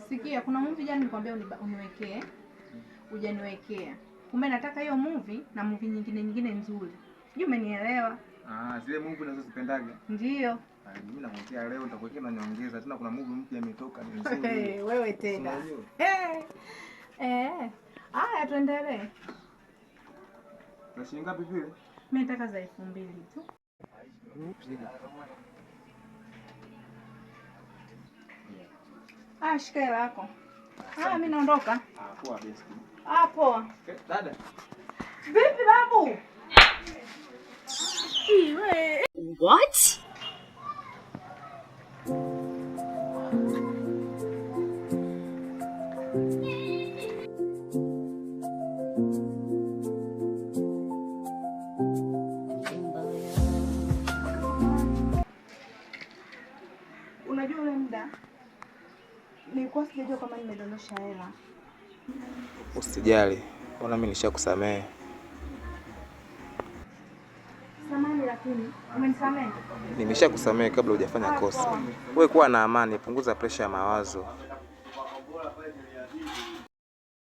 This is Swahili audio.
Sikia, kuna movie jana nikwambia uniwekee. Hujaniwekea. Kumbe nataka hiyo movie na movie nyingine nzuri. Sijui umenielewa? Zile movie unazozipendage? Ndio. Mimi nakuwekea leo, nitakuwekea na nyongeza. Tena kuna movie mpya imetoka ni nzuri. Wewe tena. Haya tuendelee. Na shilingi ngapi vile? Mimi nataka za 2000 tu. Shika hela yako. Mimi naondoka. Poa best. Poa. Dada. Vipi babu? What? Unajua ule muda nilikuwa sijajua kama nimedondosha hela. Usijali, ona mimi nishakusamehe. Samahani lakini umenisamehe? Nimeshakusamehe kabla hujafanya kosa. Wewe kuwa na amani, punguza pressure ya mawazo.